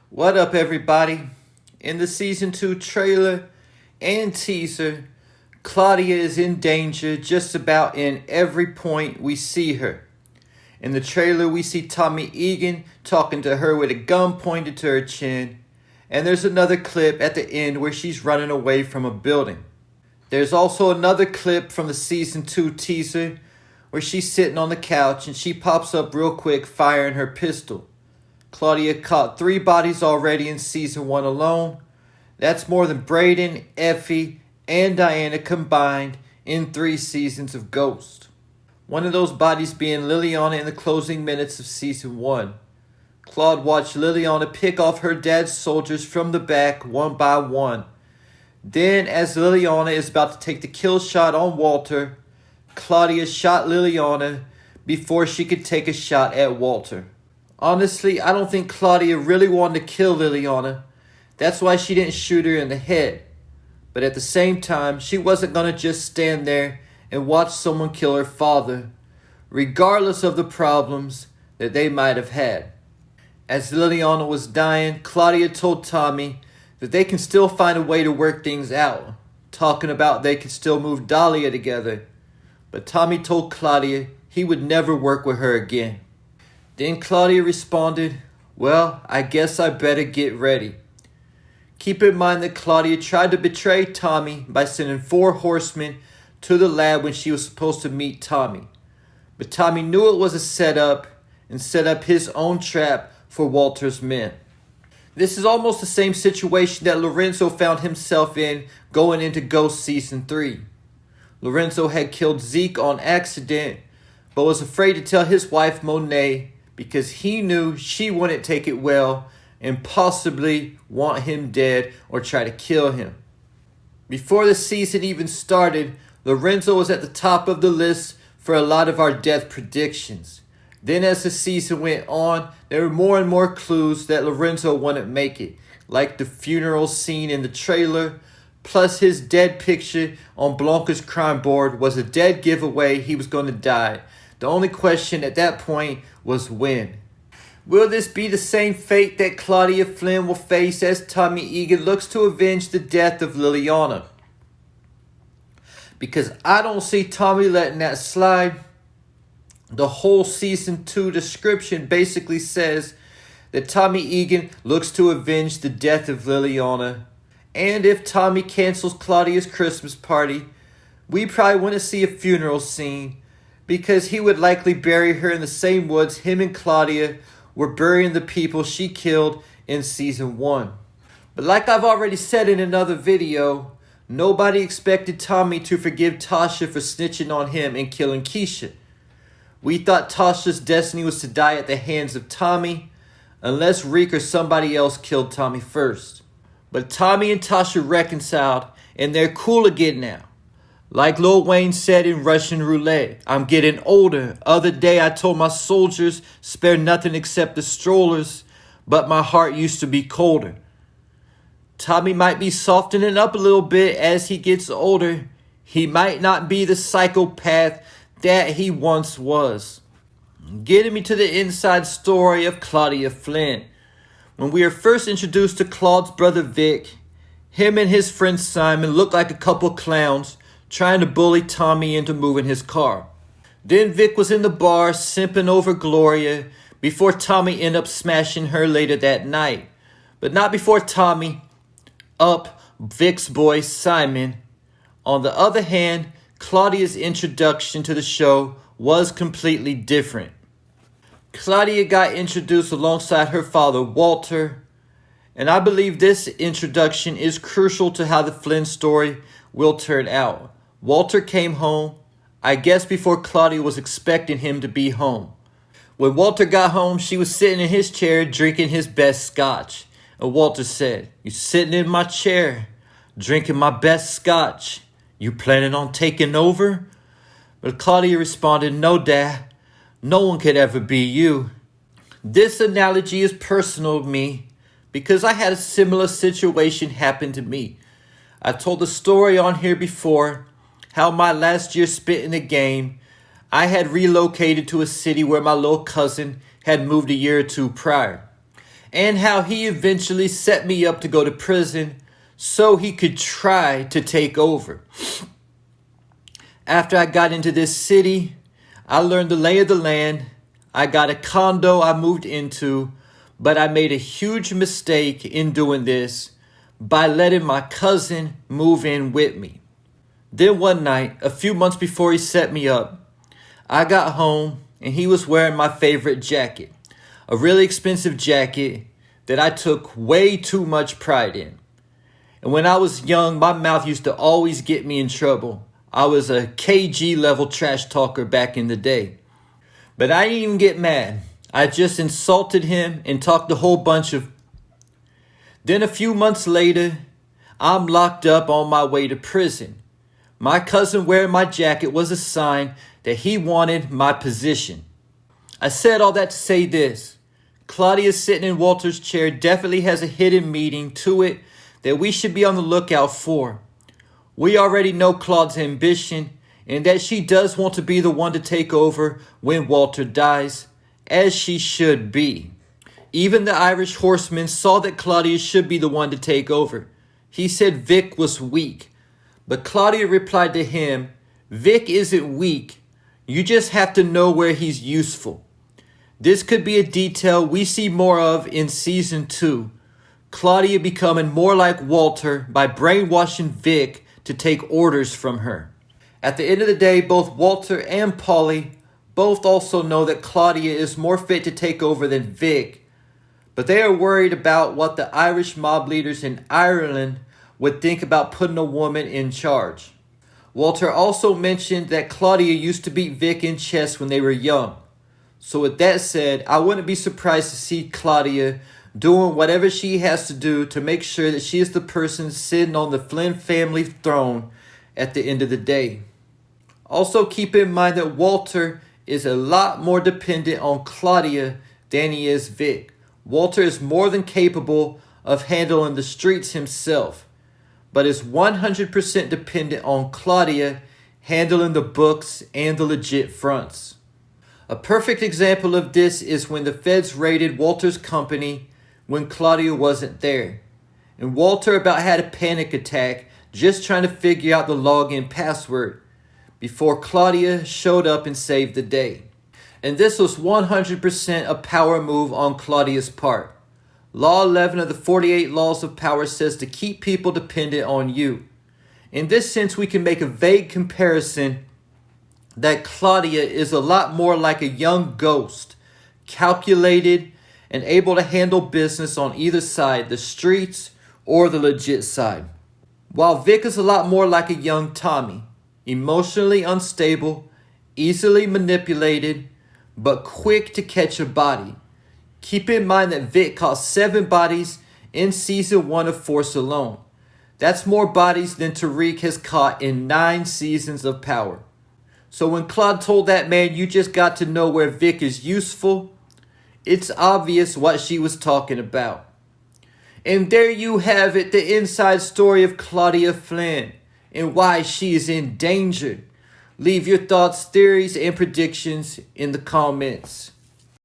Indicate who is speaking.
Speaker 1: What up, everybody? In the Season 2 trailer and teaser, Claudia is in danger just about in every point we see her. In the trailer, we see Tommy Egan talking to her with a gun pointed to her chin, and there's another clip at the end where she's running away from a building. There's also another clip from the Season 2 teaser where she's sitting on the couch and she pops up real quick firing her pistol. Claudia caught 3 bodies already in Season 1 alone. That's more than Brayden, Effie, and Diana combined in 3 seasons of Ghost. One of those bodies being Liliana in the closing minutes of Season 1. Claude watched Liliana pick off her dad's soldiers from the back one by one. Then, as Liliana is about to take the kill shot on Walter, Claudia shot Liliana before she could take a shot at Walter. Honestly, I don't think Claudia really wanted to kill Liliana. That's why she didn't shoot her in the head. But at the same time, she wasn't going to just stand there and watch someone kill her father, regardless of the problems that they might have had. As Liliana was dying, Claudia told Tommy that they can still find a way to work things out, talking about they could still move Dahlia together. But Tommy told Claudia he would never work with her again. Then Claudia responded, "Well, I guess I better get ready." Keep in mind that Claudia tried to betray Tommy by sending 4 horsemen to the lab when she was supposed to meet Tommy. But Tommy knew it was a setup and set up his own trap for Walter's men. This is almost the same situation that Lorenzo found himself in going into Ghost Season 3. Lorenzo had killed Zeke on accident, but was afraid to tell his wife Monet because he knew she wouldn't take it well and possibly want him dead or try to kill him. Before the season even started, Lorenzo was at the top of the list for a lot of our death predictions. Then as the season went on, there were more and more clues that Lorenzo wouldn't make it, like the funeral scene in the trailer, plus his dead picture on Blanca's crime board was a dead giveaway he was going to die. The only question at that point was when. Will this be the same fate that Claudia Flynn will face as Tommy Egan looks to avenge the death of Liliana? Because I don't see Tommy letting that slide. The whole Season 2 description basically says that Tommy Egan looks to avenge the death of Liliana. And if Tommy cancels Claudia's Christmas party, we probably wouldn't see a funeral scene, because he would likely bury her in the same woods him and Claudia were burying the people she killed in Season 1. But like I've already said in another video, nobody expected Tommy to forgive Tasha for snitching on him and killing Keisha. We thought Tasha's destiny was to die at the hands of Tommy, unless Reek or somebody else killed Tommy first. But Tommy and Tasha reconciled, and they're cool again now. Like Lil Wayne said in Russian Roulette, "I'm getting older. Other day I told my soldiers, spare nothing except the strollers, but my heart used to be colder." Tommy might be softening up a little bit as he gets older. He might not be the psychopath that he once was. Getting me to the inside story of Claudia Flynn. When we were first introduced to Claude's brother Vic, him and his friend Simon looked like a couple clowns trying to bully Tommy into moving his car. Then Vic was in the bar simping over Gloria before Tommy ended up smashing her later that night. But not before Tommy up Vic's boy Simon. On the other hand, Claudia's introduction to the show was completely different. Claudia got introduced alongside her father Walter, and I believe this introduction is crucial to how the Flynn story will turn out. Walter came home, I guess before Claudia was expecting him to be home. When Walter got home, she was sitting in his chair drinking his best scotch. And Walter said, "You sitting in my chair, drinking my best scotch. You planning on taking over?" But Claudia responded, "No, Dad. No one could ever be you." This analogy is personal to me because I had a similar situation happen to me. I told the story on here before, how my last year spent in the game, I had relocated to a city where my little cousin had moved a year or 2 prior. and how he eventually set me up to go to prison so he could try to take over. After I got into this city, I learned the lay of the land. I got a condo I moved into, but I made a huge mistake in doing this by letting my cousin move in with me. Then one night, a few months before he set me up, I got home and he was wearing my favorite jacket, a really expensive jacket that I took way too much pride in. And when I was young, my mouth used to always get me in trouble. I was a KG level trash talker back in the day. But I didn't even get mad. I just insulted him and talked a whole bunch of... Then a few months later, I'm locked up on my way to prison. My cousin wearing my jacket was a sign that he wanted my position. I said all that to say this. Claudia sitting in Walter's chair definitely has a hidden meaning to it that we should be on the lookout for. We already know Claude's ambition and that she does want to be the one to take over when Walter dies, as she should be. Even the Irish horseman saw that Claudia should be the one to take over. He said Vic was weak, but Claudia replied to him, Vic isn't weak, you just have to know where he's useful. This could be a detail we see more of in season 2. Claudia becoming more like Walter by brainwashing Vic to take orders from her. At the end of the day, both Walter and Polly both also know that Claudia is more fit to take over than Vic, but they are worried about what the Irish mob leaders in Ireland would think about putting a woman in charge. Walter also mentioned that Claudia used to beat Vic in chess when they were young. So with that said, I wouldn't be surprised to see Claudia doing whatever she has to do to make sure that she is the person sitting on the Flynn family throne at the end of the day. Also keep in mind that Walter is a lot more dependent on Claudia than he is Vic. Walter is more than capable of handling the streets himself, but is 100% dependent on Claudia handling the books and the legit fronts. A perfect example of this is when the feds raided Walter's company when Claudia wasn't there. And Walter about had a panic attack just trying to figure out the login password before Claudia showed up and saved the day. And this was 100% a power move on Claudia's part. Law 11 of the 48 Laws of Power says to keep people dependent on you. In this sense, we can make a vague comparison that Claudia is a lot more like a young ghost, calculated and able to handle business on either side, the streets or the legit side. While Vic is a lot more like a young Tommy, emotionally unstable, easily manipulated, but quick to catch a body. Keep in mind that Vic caught 7 bodies in season 1 of Force alone. That's more bodies than Tariq has caught in 9 seasons of Power. So when Claude told that man, you just got to know where Vic is useful, it's obvious what she was talking about. And there you have it, the inside story of Claudia Flynn and why she is in danger. Leave your thoughts, theories, and predictions in the comments.